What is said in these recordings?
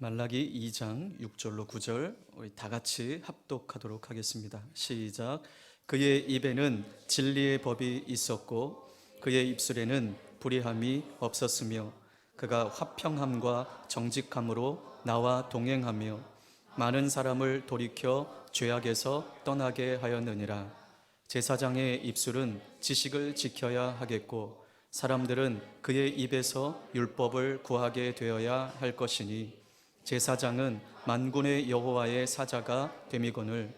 말라기 2장 6절로 9절 우리 다 같이 합독하도록 하겠습니다. 시작. 그의 입에는 진리의 법이 있었고 그의 입술에는 불의함이 없었으며 그가 화평함과 정직함으로 나와 동행하며 많은 사람을 돌이켜 죄악에서 떠나게 하였느니라. 제사장의 입술은 지식을 지켜야 하겠고 사람들은 그의 입에서 율법을 구하게 되어야 할 것이니 제사장은 만군의 여호와의 사자가 됨이거늘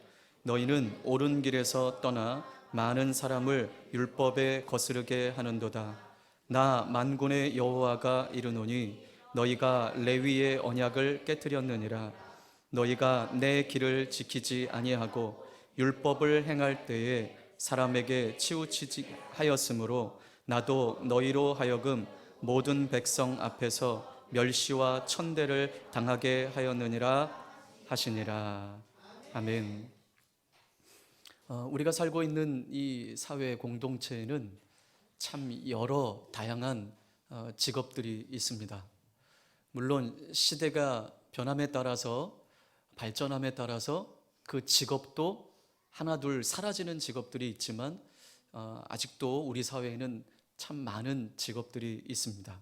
너희는 옳은 길에서 떠나 많은 사람을 율법에 거스르게 하는도다. 나 만군의 여호와가 이르노니 너희가 레위의 언약을 깨뜨렸느니라. 너희가 내 길을 지키지 아니하고 율법을 행할 때에 사람에게 치우치지 하였으므로 나도 너희로 하여금 모든 백성 앞에서 멸시와 천대를 당하게 하였느니라 하시니라. 아멘. 우리가 살고 있는 이 사회 공동체에는 참 여러 다양한 직업들이 있습니다. 물론 시대가 변함에 따라서 발전함에 따라서 그 직업도 하나둘 사라지는 직업들이 있지만 아직도 우리 사회에는 참 많은 직업들이 있습니다.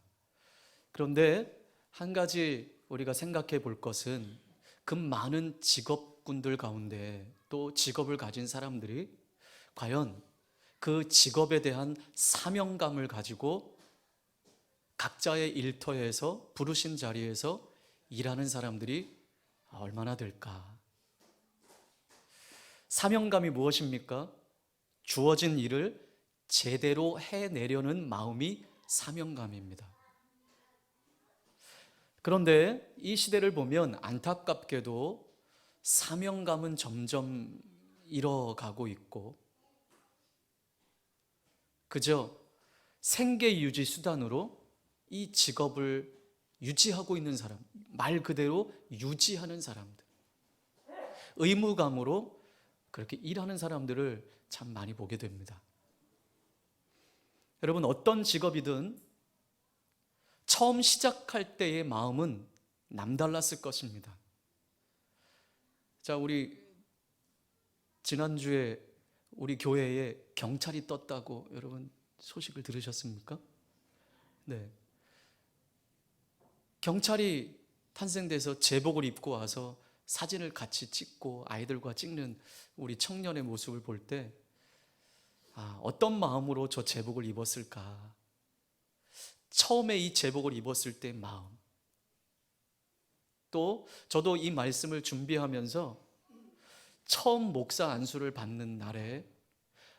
그런데 한 가지 우리가 생각해 볼 것은 그 많은 직업군들 가운데 또 직업을 가진 사람들이 과연 그 직업에 대한 사명감을 가지고 각자의 일터에서 부르신 자리에서 일하는 사람들이 얼마나 될까? 사명감이 무엇입니까? 주어진 일을 제대로 해내려는 마음이 사명감입니다. 그런데 이 시대를 보면 안타깝게도 사명감은 점점 잃어가고 있고 그저 생계 유지 수단으로 이 직업을 유지하고 있는 사람, 말 그대로 유지하는 사람들, 의무감으로 그렇게 일하는 사람들을 참 많이 보게 됩니다. 여러분, 어떤 직업이든 처음 시작할 때의 마음은 남달랐을 것입니다. 자, 우리 지난주에 우리 교회에 경찰이 떴다고 여러분 소식을 들으셨습니까? 네. 경찰이 탄생돼서 제복을 입고 와서 사진을 같이 찍고 아이들과 찍는 우리 청년의 모습을 볼 때 어떤 마음으로 저 제복을 입었을까? 처음에 이 제복을 입었을 때 마음, 또 저도 이 말씀을 준비하면서 처음 목사 안수를 받는 날에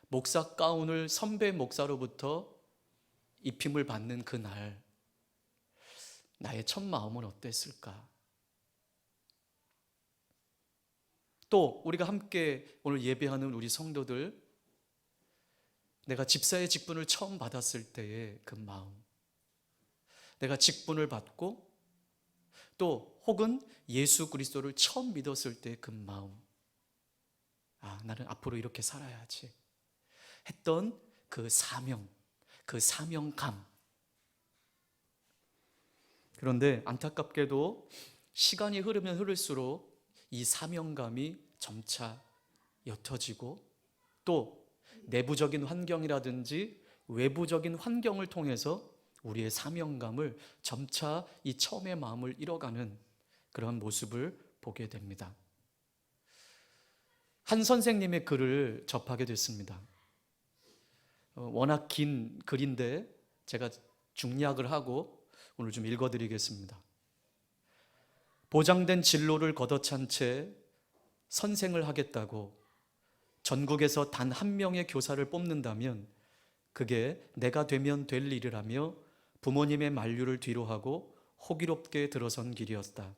목사 가운을 선배 목사로부터 입힘을 받는 그날 나의 첫 마음은 어땠을까? 또 우리가 함께 오늘 예배하는 우리 성도들, 내가 집사의 직분을 처음 받았을 때의 그 마음, 내가 직분을 받고 또 혹은 예수 그리스도를 처음 믿었을 때 그 마음, 나는 앞으로 이렇게 살아야지 했던 그 사명, 그 사명감. 그런데 안타깝게도 시간이 흐르면 흐를수록 이 사명감이 점차 옅어지고 또 내부적인 환경이라든지 외부적인 환경을 통해서 우리의 사명감을 점차 이 처음의 마음을 잃어가는 그런 모습을 보게 됩니다. 한 선생님의 글을 접하게 됐습니다. 워낙 긴 글인데 제가 중약을 하고 오늘 좀 읽어드리겠습니다. 보장된 진로를 걷어찬 채 선생을 하겠다고 전국에서 단 한 명의 교사를 뽑는다면 그게 내가 되면 될 일이라며 부모님의 만류를 뒤로하고 호기롭게 들어선 길이었다.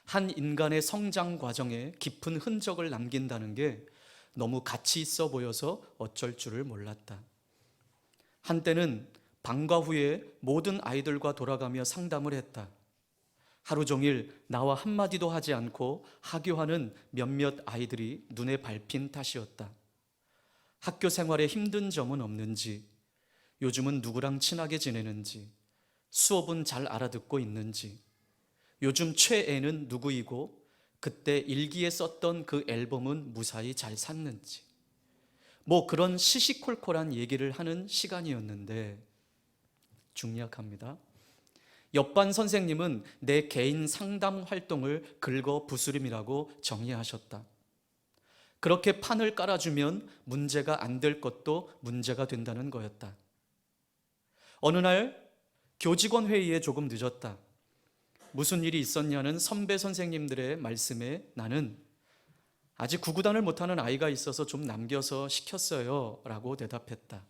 한 인간의 성장 과정에 깊은 흔적을 남긴다는 게 너무 가치 있어 보여서 어쩔 줄을 몰랐다. 한때는 방과 후에 모든 아이들과 돌아가며 상담을 했다. 하루 종일 나와 한마디도 하지 않고 하교하는 몇몇 아이들이 눈에 밟힌 탓이었다. 학교 생활에 힘든 점은 없는지, 요즘은 누구랑 친하게 지내는지, 수업은 잘 알아듣고 있는지, 요즘 최애는 누구이고 그때 일기에 썼던 그 앨범은 무사히 잘 샀는지, 뭐 그런 시시콜콜한 얘기를 하는 시간이었는데 중략합니다. 옆반 선생님은 내 개인 상담 활동을 긁어 부스럼이라고 정의하셨다. 그렇게 판을 깔아주면 문제가 안 될 것도 문제가 된다는 거였다. 어느 날 교직원 회의에 조금 늦었다. 무슨 일이 있었냐는 선배 선생님들의 말씀에 나는 아직 구구단을 못하는 아이가 있어서 좀 남겨서 시켰어요 라고 대답했다.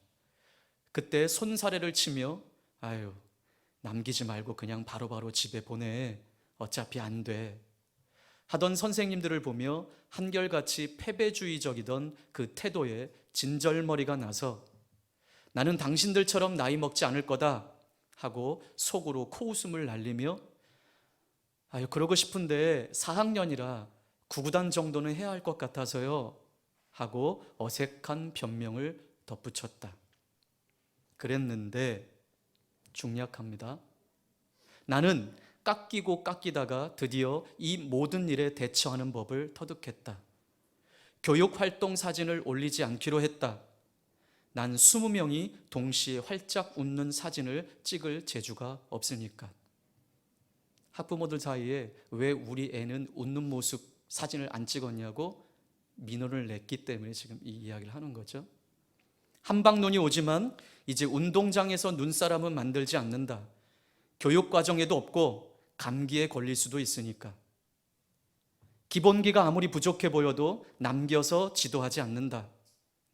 그때 손사래를 치며 아유, 남기지 말고 그냥 바로바로 집에 보내. 어차피 안 돼. 하던 선생님들을 보며 한결같이 패배주의적이던 그 태도에 진절머리가 나서 나는 당신들처럼 나이 먹지 않을 거다 하고 속으로 코웃음을 날리며 아유, 그러고 싶은데 4학년이라 구구단 정도는 해야 할 것 같아서요 하고 어색한 변명을 덧붙였다. 그랬는데 중략합니다. 나는 깎이고 깎이다가 드디어 이 모든 일에 대처하는 법을 터득했다. 교육활동 사진을 올리지 않기로 했다. 난 20명이 동시에 활짝 웃는 사진을 찍을 재주가 없으니까. 학부모들 사이에 왜 우리 애는 웃는 모습 사진을 안 찍었냐고 민원을 냈기 때문에 지금 이 이야기를 하는 거죠. 한방눈이 오지만 이제 운동장에서 눈사람은 만들지 않는다. 교육과정에도 없고 감기에 걸릴 수도 있으니까. 기본기가 아무리 부족해 보여도 남겨서 지도하지 않는다.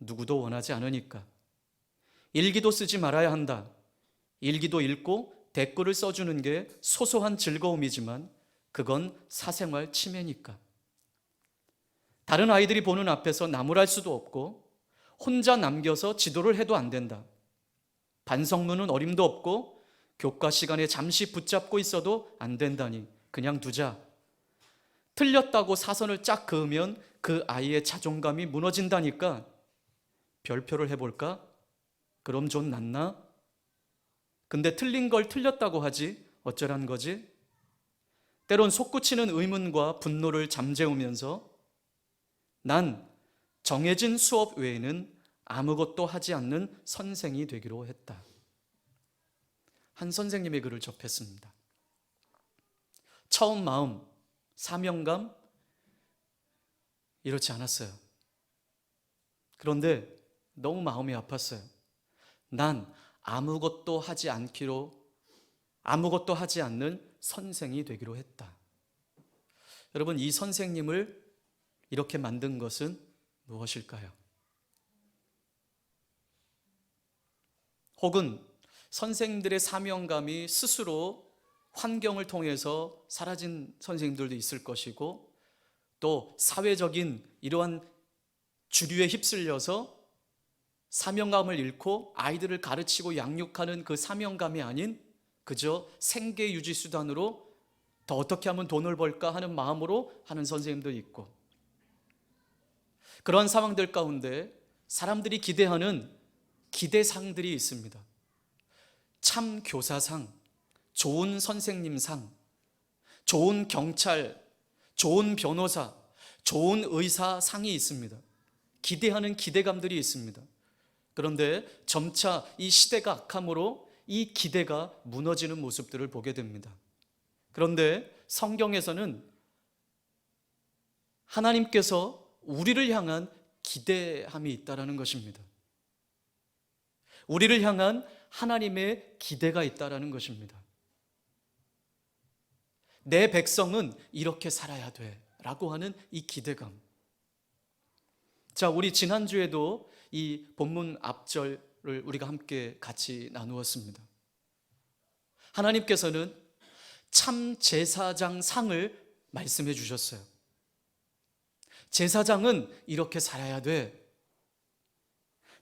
누구도 원하지 않으니까. 일기도 쓰지 말아야 한다. 일기도 읽고 댓글을 써주는 게 소소한 즐거움이지만 그건 사생활 침해니까. 다른 아이들이 보는 앞에서 나무랄 수도 없고 혼자 남겨서 지도를 해도 안 된다. 반성문은 어림도 없고 교과 시간에 잠시 붙잡고 있어도 안 된다니 그냥 두자. 틀렸다고 사선을 쫙 그으면 그 아이의 자존감이 무너진다니까. 별표를 해볼까? 그럼 좀 낫나? 근데 틀린 걸 틀렸다고 하지 어쩌란 거지? 때론 솟구치는 의문과 분노를 잠재우면서 난 정해진 수업 외에는 아무것도 하지 않는 선생이 되기로 했다. 한 선생님의 글을 접했습니다. 처음 마음, 사명감 이렇지 않았어요. 그런데 너무 마음이 아팠어요. 난 아무것도 하지 않는 선생이 되기로 했다. 여러분, 이 선생님을 이렇게 만든 것은 무엇일까요? 혹은 선생님들의 사명감이 스스로 환경을 통해서 사라진 선생님들도 있을 것이고 또 사회적인 이러한 주류에 휩쓸려서 사명감을 잃고 아이들을 가르치고 양육하는 그 사명감이 아닌 그저 생계 유지 수단으로 더 어떻게 하면 돈을 벌까 하는 마음으로 하는 선생님도 있고, 그런 상황들 가운데 사람들이 기대하는 기대상들이 있습니다. 참 교사상, 좋은 선생님상, 좋은 경찰, 좋은 변호사, 좋은 의사상이 있습니다. 기대하는 기대감들이 있습니다. 그런데 점차 이 시대가 악함으로 이 기대가 무너지는 모습들을 보게 됩니다. 그런데 성경에서는 하나님께서 우리를 향한 기대함이 있다는 것입니다. 우리를 향한 하나님의 기대가 있다는 것입니다. 내 백성은 이렇게 살아야 돼 라고 하는 이 기대감. 자, 우리 지난주에도 이 본문 앞절을 우리가 함께 같이 나누었습니다. 하나님께서는 참 제사장 상을 말씀해 주셨어요. 제사장은 이렇게 살아야 돼.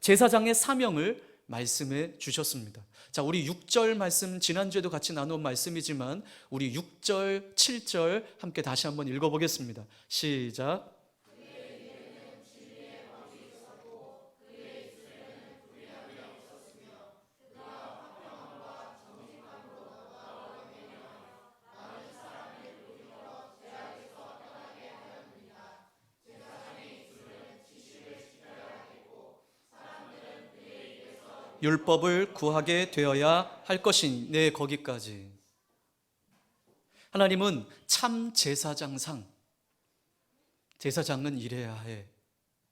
제사장의 사명을 말씀해 주셨습니다. 자, 우리 6절 말씀 지난주에도 같이 나눈 말씀이지만 우리 6절, 7절 함께 다시 한번 읽어보겠습니다. 시작. 율법을 구하게 되어야 할 것이니. 네, 거기까지. 하나님은 참 제사장상, 제사장은 이래야 해,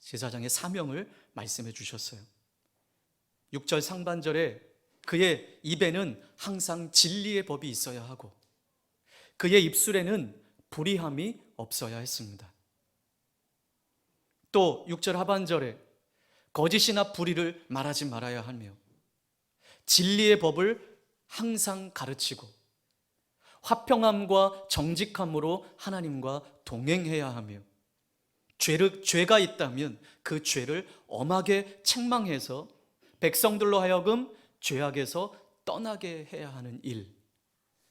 제사장의 사명을 말씀해 주셨어요. 6절 상반절에 그의 입에는 항상 진리의 법이 있어야 하고 그의 입술에는 불의함이 없어야 했습니다. 또 6절 하반절에 거짓이나 불의를 말하지 말아야 하며 진리의 법을 항상 가르치고 화평함과 정직함으로 하나님과 동행해야 하며 죄가 있다면 그 죄를 엄하게 책망해서 백성들로 하여금 죄악에서 떠나게 해야 하는 일.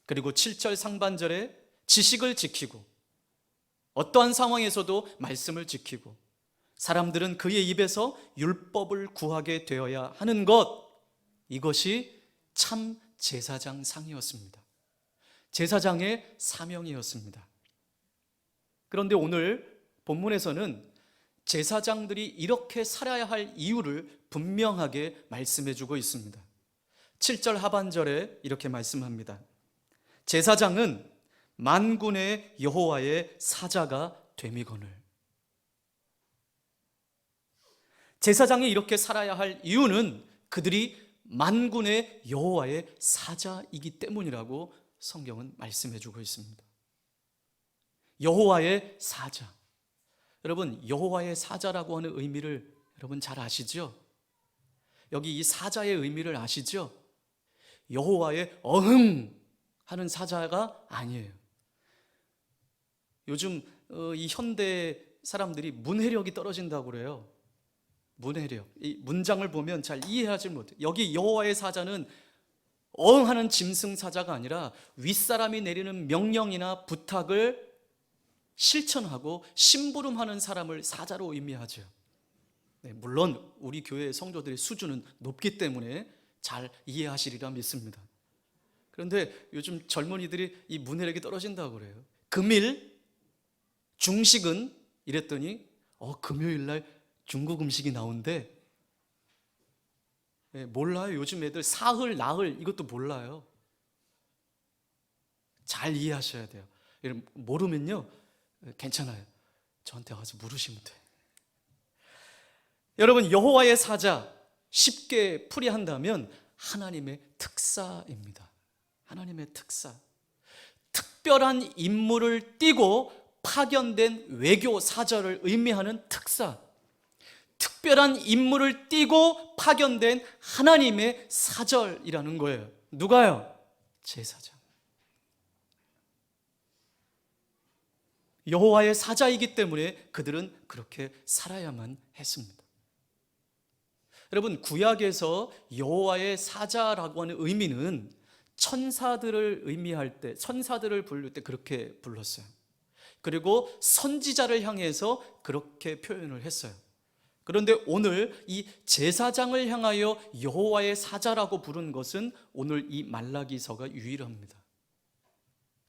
그리고 7절 상반절에 지식을 지키고 어떠한 상황에서도 말씀을 지키고 사람들은 그의 입에서 율법을 구하게 되어야 하는 것, 이것이 참 제사장 상이었습니다. 제사장의 사명이었습니다. 그런데 오늘 본문에서는 제사장들이 이렇게 살아야 할 이유를 분명하게 말씀해 주고 있습니다. 7절 하반절에 이렇게 말씀합니다. 제사장은 만군의 여호와의 사자가 됨이거늘. 제사장이 이렇게 살아야 할 이유는 그들이 만군의 여호와의 사자이기 때문이라고 성경은 말씀해 주고 있습니다. 여호와의 사자. 여러분, 여호와의 사자라고 하는 의미를 여러분 잘 아시죠? 여기 이 사자의 의미를 아시죠? 여호와의 어흥 하는 사자가 아니에요. 요즘 이 현대 사람들이 문해력이 떨어진다고 그래요. 문해력. 이 문장을 보면 잘 이해하지 못해요. 여기 여호와의 사자는 어흥하는 짐승 사자가 아니라 윗사람이 내리는 명령이나 부탁을 실천하고 심부름하는 사람을 사자로 의미하죠. 네, 물론 우리 교회 성도들의 수준은 높기 때문에 잘 이해하시리라 믿습니다. 그런데 요즘 젊은이들이 이 문해력이 떨어진다고 그래요. 금일 중식은 이랬더니 금요일 날 중국 음식이 나온대. 네, 몰라요. 요즘 애들 사흘, 나흘 이것도 몰라요. 잘 이해하셔야 돼요. 모르면요 괜찮아요. 저한테 와서 물으시면 돼요. 여러분, 여호와의 사자 쉽게 풀이한다면 하나님의 특사입니다. 하나님의 특사. 특별한 임무를 띠고 파견된 외교 사절을 의미하는 특사. 특별한 임무를 띠고 파견된 하나님의 사절이라는 거예요. 누가요? 제사장. 여호와의 사자이기 때문에 그들은 그렇게 살아야만 했습니다. 여러분, 구약에서 여호와의 사자라고 하는 의미는 천사들을 의미할 때, 천사들을 부를 때 그렇게 불렀어요. 그리고 선지자를 향해서 그렇게 표현을 했어요. 그런데 오늘 이 제사장을 향하여 여호와의 사자라고 부른 것은 오늘 이 말라기서가 유일합니다.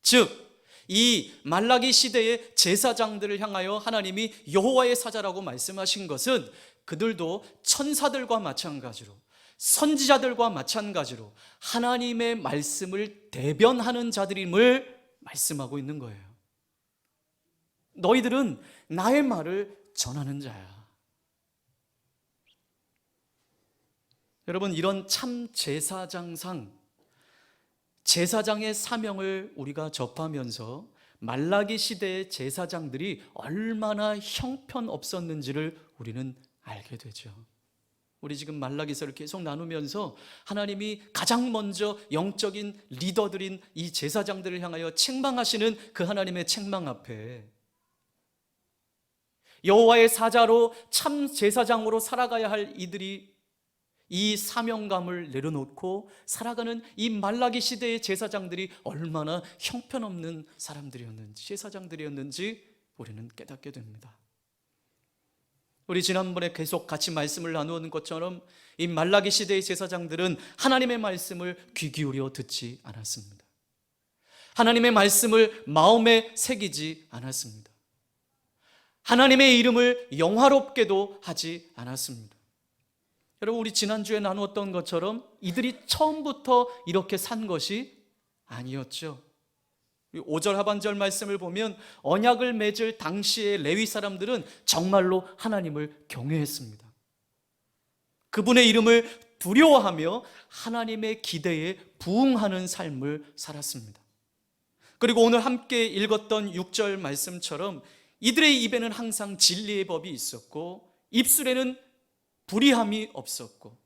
즉, 이 말라기 시대의 제사장들을 향하여 하나님이 여호와의 사자라고 말씀하신 것은 그들도 천사들과 마찬가지로 선지자들과 마찬가지로 하나님의 말씀을 대변하는 자들임을 말씀하고 있는 거예요. 너희들은 나의 말을 전하는 자야. 여러분, 이런 참 제사장상, 제사장의 사명을 우리가 접하면서 말라기 시대의 제사장들이 얼마나 형편없었는지를 우리는 알게 되죠. 우리 지금 말라기서를 계속 나누면서 하나님이 가장 먼저 영적인 리더들인 이 제사장들을 향하여 책망하시는 그 하나님의 책망 앞에 여호와의 사자로 참 제사장으로 살아가야 할 이들이 이 사명감을 내려놓고 살아가는 이 말라기 시대의 제사장들이 얼마나 형편없는 사람들이었는지, 제사장들이었는지 우리는 깨닫게 됩니다. 우리 지난번에 계속 같이 말씀을 나누는 것처럼 이 말라기 시대의 제사장들은 하나님의 말씀을 귀 기울여 듣지 않았습니다. 하나님의 말씀을 마음에 새기지 않았습니다. 하나님의 이름을 영화롭게도 하지 않았습니다. 여러분, 우리 지난주에 나누었던 것처럼 이들이 처음부터 이렇게 산 것이 아니었죠. 5절 하반절 말씀을 보면 언약을 맺을 당시의 레위 사람들은 정말로 하나님을 경외했습니다. 그분의 이름을 두려워하며 하나님의 기대에 부응하는 삶을 살았습니다. 그리고 오늘 함께 읽었던 6절 말씀처럼 이들의 입에는 항상 진리의 법이 있었고 입술에는 불의함이 없었고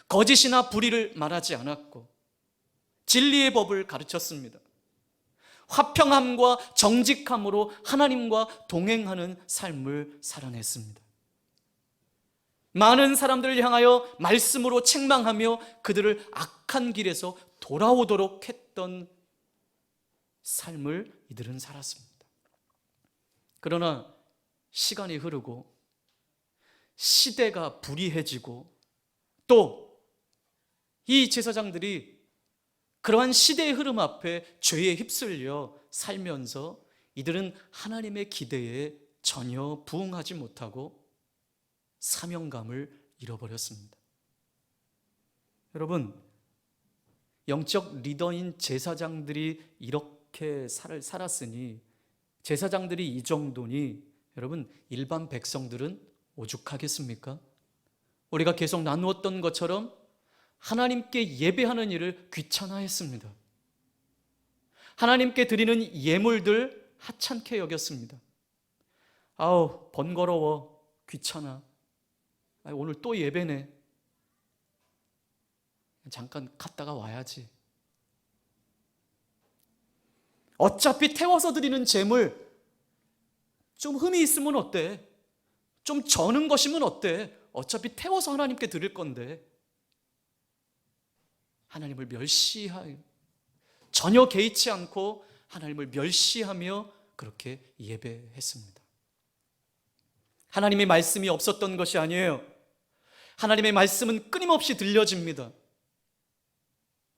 거짓이나 불의를 말하지 않았고 진리의 법을 가르쳤습니다. 화평함과 정직함으로 하나님과 동행하는 삶을 살아냈습니다. 많은 사람들을 향하여 말씀으로 책망하며 그들을 악한 길에서 돌아오도록 했던 삶을 이들은 살았습니다. 그러나 시간이 흐르고 시대가 불의해지고 또 이 제사장들이 그러한 시대의 흐름 앞에 죄에 휩쓸려 살면서 이들은 하나님의 기대에 전혀 부응하지 못하고 사명감을 잃어버렸습니다. 여러분, 영적 리더인 제사장들이 이렇게 살았으니, 제사장들이 이 정도니 여러분, 일반 백성들은 오죽하겠습니까? 우리가 계속 나누었던 것처럼 하나님께 예배하는 일을 귀찮아했습니다. 하나님께 드리는 예물들 하찮게 여겼습니다. 아우, 번거로워, 귀찮아, 오늘 또 예배네, 잠깐 갔다가 와야지. 어차피 태워서 드리는 제물 좀 흠이 있으면 어때? 좀 저는 것이면 어때? 어차피 태워서 하나님께 드릴 건데. 하나님을 멸시하여, 전혀 개의치 않고 하나님을 멸시하며 그렇게 예배했습니다. 하나님의 말씀이 없었던 것이 아니에요. 하나님의 말씀은 끊임없이 들려집니다.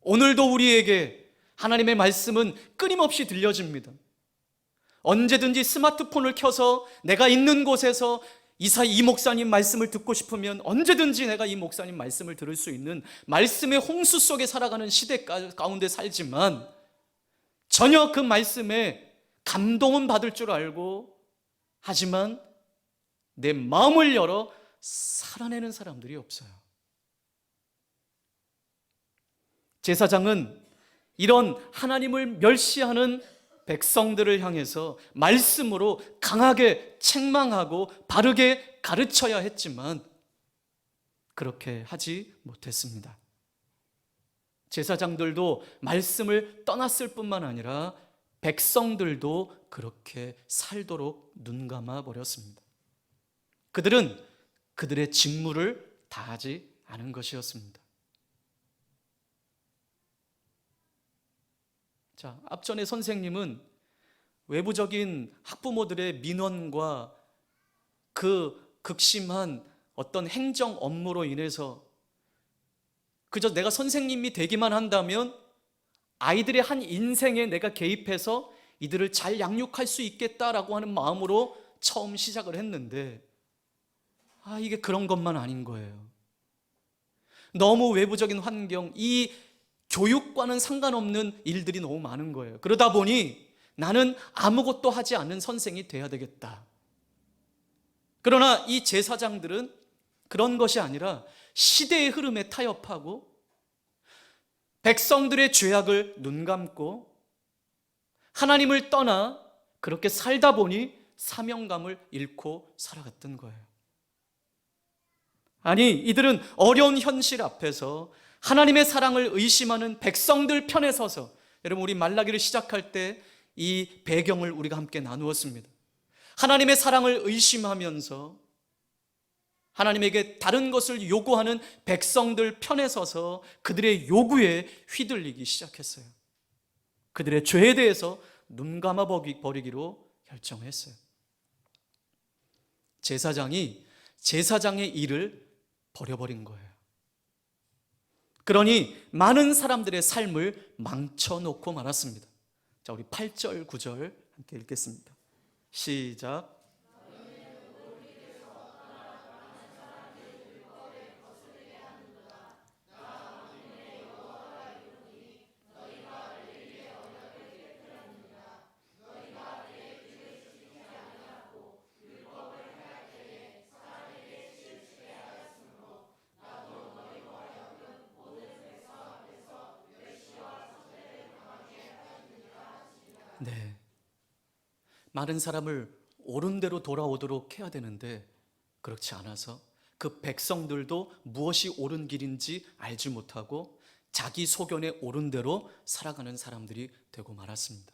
오늘도 우리에게 하나님의 말씀은 끊임없이 들려집니다. 언제든지 스마트폰을 켜서 내가 있는 곳에서 이 목사님 말씀을 듣고 싶으면 언제든지 내가 이 목사님 말씀을 들을 수 있는 말씀의 홍수 속에 살아가는 시대 가운데 살지만 전혀 그 말씀에 감동은 받을 줄 알고, 하지만 내 마음을 열어 살아내는 사람들이 없어요. 제사장은 이런 하나님을 멸시하는 백성들을 향해서 말씀으로 강하게 책망하고 바르게 가르쳐야 했지만 그렇게 하지 못했습니다. 제사장들도 말씀을 떠났을 뿐만 아니라 백성들도 그렇게 살도록 눈감아 버렸습니다. 그들은 그들의 직무를 다하지 않은 것이었습니다. 자, 앞전에 선생님은 외부적인 학부모들의 민원과 그 극심한 어떤 행정 업무로 인해서 그저 내가 선생님이 되기만 한다면 아이들의 한 인생에 내가 개입해서 이들을 잘 양육할 수 있겠다라고 하는 마음으로 처음 시작을 했는데, 이게 그런 것만 아닌 거예요. 너무 외부적인 환경, 이 교육과는 상관없는 일들이 너무 많은 거예요. 그러다 보니 나는 아무것도 하지 않는 선생이 돼야 되겠다. 그러나 이 제사장들은 그런 것이 아니라 시대의 흐름에 타협하고 백성들의 죄악을 눈감고 하나님을 떠나 그렇게 살다 보니 사명감을 잃고 살아갔던 거예요. 아니, 이들은 어려운 현실 앞에서 하나님의 사랑을 의심하는 백성들 편에 서서, 여러분, 우리 말라기를 시작할 때 이 배경을 우리가 함께 나누었습니다. 하나님의 사랑을 의심하면서 하나님에게 다른 것을 요구하는 백성들 편에 서서 그들의 요구에 휘둘리기 시작했어요. 그들의 죄에 대해서 눈감아 버리기로 결정했어요. 제사장이 제사장의 일을 버려버린 거예요. 그러니 많은 사람들의 삶을 망쳐놓고 말았습니다. 자, 우리 8절, 9절 함께 읽겠습니다. 시작. 네. 많은 사람을 옳은 대로 돌아오도록 해야 되는데 그렇지 않아서 그 백성들도 무엇이 옳은 길인지 알지 못하고 자기 소견에 옳은 대로 살아가는 사람들이 되고 말았습니다.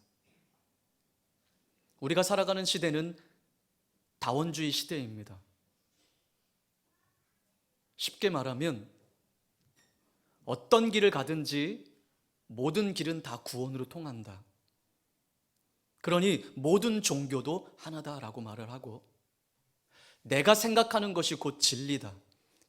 우리가 살아가는 시대는 다원주의 시대입니다. 쉽게 말하면 어떤 길을 가든지 모든 길은 다 구원으로 통한다. 그러니 모든 종교도 하나다라고 말을 하고, 내가 생각하는 것이 곧 진리다,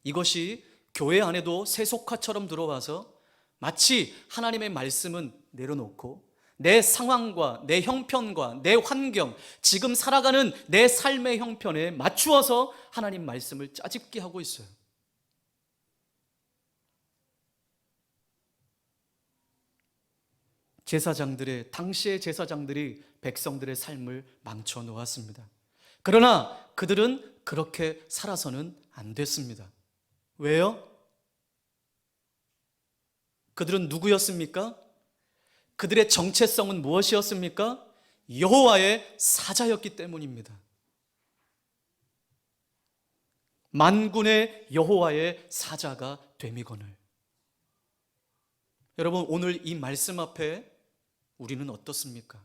이것이 교회 안에도 세속화처럼 들어와서 마치 하나님의 말씀은 내려놓고 내 상황과 내 형편과 내 환경, 지금 살아가는 내 삶의 형편에 맞추어서 하나님 말씀을 짜집기 하고 있어요. 당시의 제사장들이 백성들의 삶을 망쳐 놓았습니다. 그러나 그들은 그렇게 살아서는 안 됐습니다. 왜요? 그들은 누구였습니까? 그들의 정체성은 무엇이었습니까? 여호와의 사자였기 때문입니다. 만군의 여호와의 사자가 됨이거늘. 여러분, 오늘 이 말씀 앞에 우리는 어떻습니까?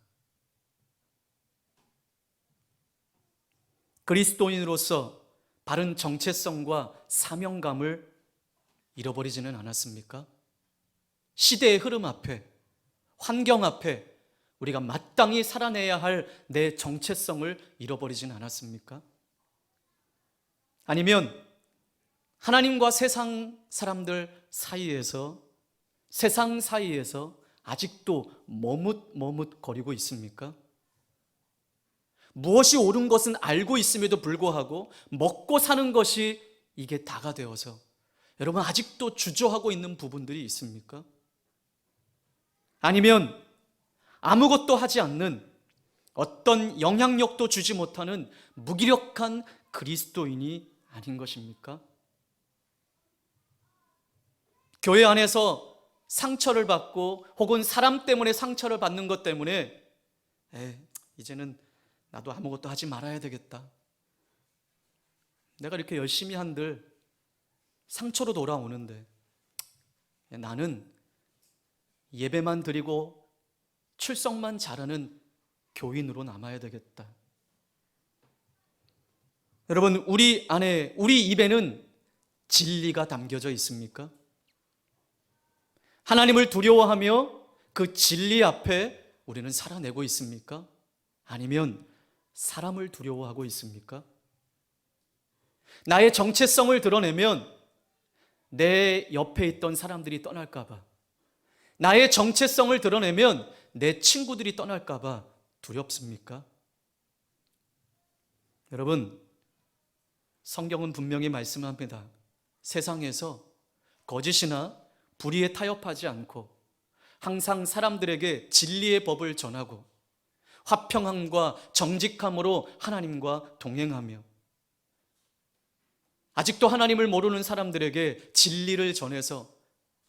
그리스도인으로서 바른 정체성과 사명감을 잃어버리지는 않았습니까? 시대의 흐름 앞에, 환경 앞에 우리가 마땅히 살아내야 할 내 정체성을 잃어버리지는 않았습니까? 아니면 하나님과 세상 사람들 사이에서, 세상 사이에서 아직도 머뭇거리고 있습니까? 무엇이 옳은 것은 알고 있음에도 불구하고 먹고 사는 것이 이게 다가 되어서 여러분 아직도 주저하고 있는 부분들이 있습니까? 아니면 아무것도 하지 않는, 어떤 영향력도 주지 못하는 무기력한 그리스도인이 아닌 것입니까? 교회 안에서 상처를 받고 혹은 사람 때문에 상처를 받는 것 때문에 이제는 나도 아무것도 하지 말아야 되겠다, 내가 이렇게 열심히 한들 상처로 돌아오는데 나는 예배만 드리고 출석만 잘하는 교인으로 남아야 되겠다. 여러분, 우리 안에, 우리 입에는 진리가 담겨져 있습니까? 하나님을 두려워하며 그 진리 앞에 우리는 살아내고 있습니까? 아니면 사람을 두려워하고 있습니까? 나의 정체성을 드러내면 내 옆에 있던 사람들이 떠날까 봐, 나의 정체성을 드러내면 내 친구들이 떠날까 봐 두렵습니까? 여러분, 성경은 분명히 말씀합니다. 세상에서 거짓이나 불의에 타협하지 않고 항상 사람들에게 진리의 법을 전하고 화평함과 정직함으로 하나님과 동행하며, 아직도 하나님을 모르는 사람들에게 진리를 전해서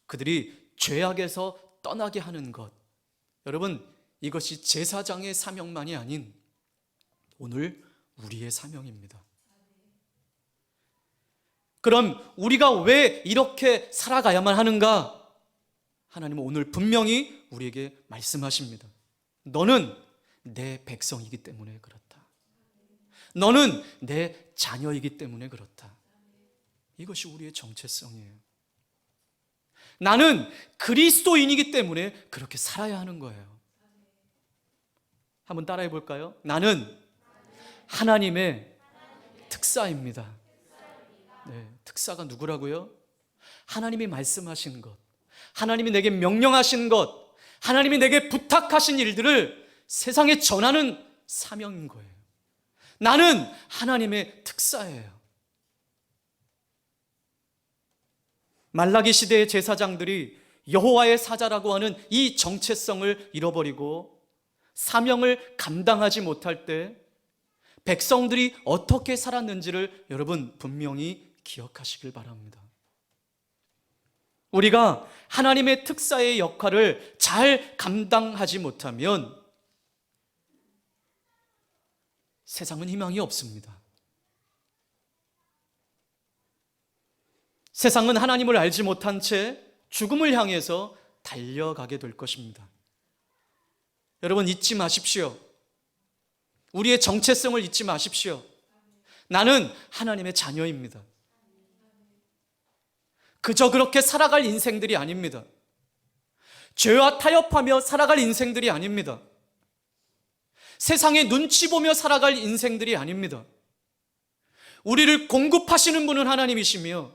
그들이 죄악에서 떠나게 하는 것, 여러분, 이것이 제사장의 사명만이 아닌 오늘 우리의 사명입니다. 그럼 우리가 왜 이렇게 살아가야만 하는가? 하나님은 오늘 분명히 우리에게 말씀하십니다. 너는 내 백성이기 때문에 그렇다. 너는 내 자녀이기 때문에 그렇다. 이것이 우리의 정체성이에요. 나는 그리스도인이기 때문에 그렇게 살아야 하는 거예요. 한번 따라해 볼까요? 나는 하나님의 특사입니다. 네, 특사가 누구라고요? 하나님이 말씀하신 것, 하나님이 내게 명령하신 것, 하나님이 내게 부탁하신 일들을 세상에 전하는 사명인 거예요. 나는 하나님의 특사예요. 말라기 시대의 제사장들이 여호와의 사자라고 하는 이 정체성을 잃어버리고 사명을 감당하지 못할 때 백성들이 어떻게 살았는지를 여러분 분명히 기억하시길 바랍니다. 우리가 하나님의 특사의 역할을 잘 감당하지 못하면 세상은 희망이 없습니다. 세상은 하나님을 알지 못한 채 죽음을 향해서 달려가게 될 것입니다. 여러분, 잊지 마십시오. 우리의 정체성을 잊지 마십시오. 나는 하나님의 자녀입니다. 그저 그렇게 살아갈 인생들이 아닙니다. 죄와 타협하며 살아갈 인생들이 아닙니다. 세상의 눈치 보며 살아갈 인생들이 아닙니다. 우리를 공급하시는 분은 하나님이시며,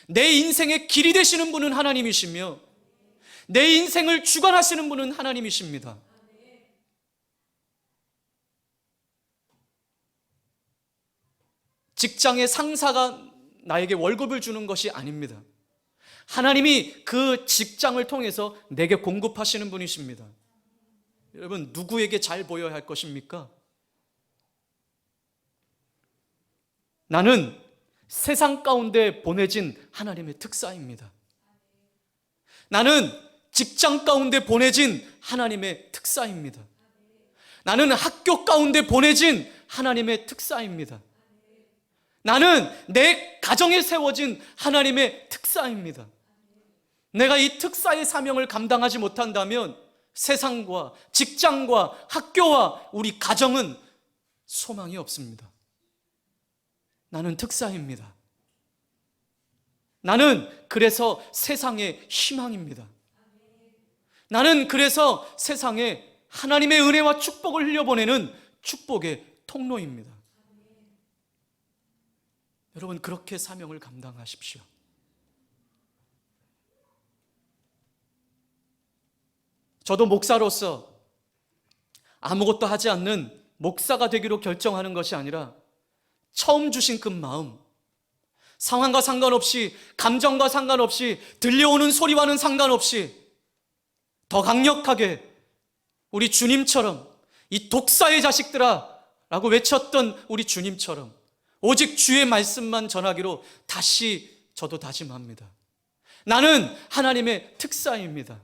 내 인생의 길이 되시는 분은 하나님이시며, 내 인생을 주관하시는 분은 하나님이십니다. 직장의 상사가 나에게 월급을 주는 것이 아닙니다. 하나님이 그 직장을 통해서 내게 공급하시는 분이십니다. 여러분, 누구에게 잘 보여야 할 것입니까? 나는 세상 가운데 보내진 하나님의 특사입니다. 나는 직장 가운데 보내진 하나님의 특사입니다. 나는 학교 가운데 보내진 하나님의 특사입니다. 나는 내 가정에 세워진 하나님의 특사입니다. 내가 이 특사의 사명을 감당하지 못한다면 세상과 직장과 학교와 우리 가정은 소망이 없습니다. 나는 특사입니다. 나는 그래서 세상의 희망입니다. 나는 그래서 세상에 하나님의 은혜와 축복을 흘려보내는 축복의 통로입니다. 여러분, 그렇게 사명을 감당하십시오. 저도 목사로서 아무것도 하지 않는 목사가 되기로 결정하는 것이 아니라 처음 주신 그 마음, 상황과 상관없이, 감정과 상관없이, 들려오는 소리와는 상관없이 더 강력하게 우리 주님처럼, 이 독사의 자식들아 라고 외쳤던 우리 주님처럼 오직 주의 말씀만 전하기로 다시 저도 다짐합니다. 나는 하나님의 특사입니다.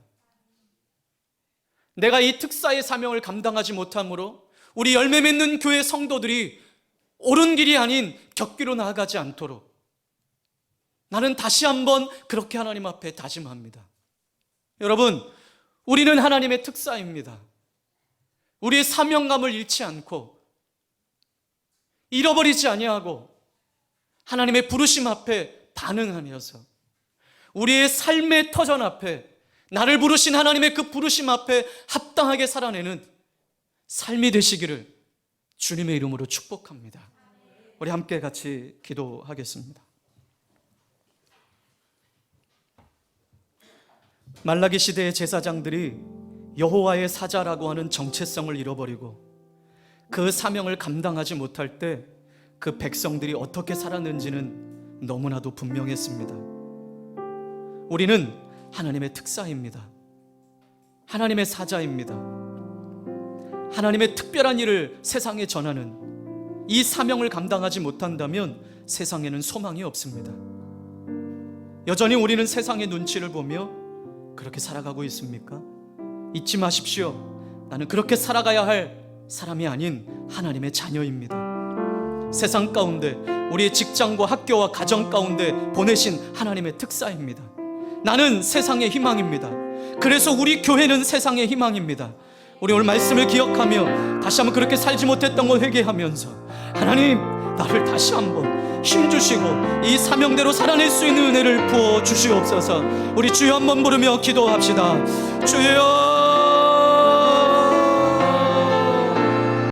내가 이 특사의 사명을 감당하지 못함으로 우리 열매 맺는 교회 성도들이 옳은 길이 아닌 격기로 나아가지 않도록 나는 다시 한번 그렇게 하나님 앞에 다짐합니다. 여러분, 우리는 하나님의 특사입니다. 우리의 사명감을 잃지 않고 잃어버리지 아니하고 하나님의 부르심 앞에 반응하면서 우리의 삶의 터전 앞에 나를 부르신 하나님의 그 부르심 앞에 합당하게 살아내는 삶이 되시기를 주님의 이름으로 축복합니다. 우리 함께 같이 기도하겠습니다. 말라기 시대의 제사장들이 여호와의 사자라고 하는 정체성을 잃어버리고 그 사명을 감당하지 못할 때 그 백성들이 어떻게 살았는지는 너무나도 분명했습니다. 우리는 하나님의 특사입니다. 하나님의 사자입니다. 하나님의 특별한 일을 세상에 전하는 이 사명을 감당하지 못한다면 세상에는 소망이 없습니다. 여전히 우리는 세상의 눈치를 보며 그렇게 살아가고 있습니까? 잊지 마십시오. 나는 그렇게 살아가야 할 사람이 아닌 하나님의 자녀입니다. 세상 가운데 우리의 직장과 학교와 가정 가운데 보내신 하나님의 특사입니다. 나는 세상의 희망입니다. 그래서 우리 교회는 세상의 희망입니다. 우리 오늘 말씀을 기억하며 다시 한번 그렇게 살지 못했던 걸 회개하면서 하나님, 나를 다시 한번 힘주시고 이 사명대로 살아낼 수 있는 은혜를 부어주시옵소서. 우리 주여 한번 부르며 기도합시다. 주여,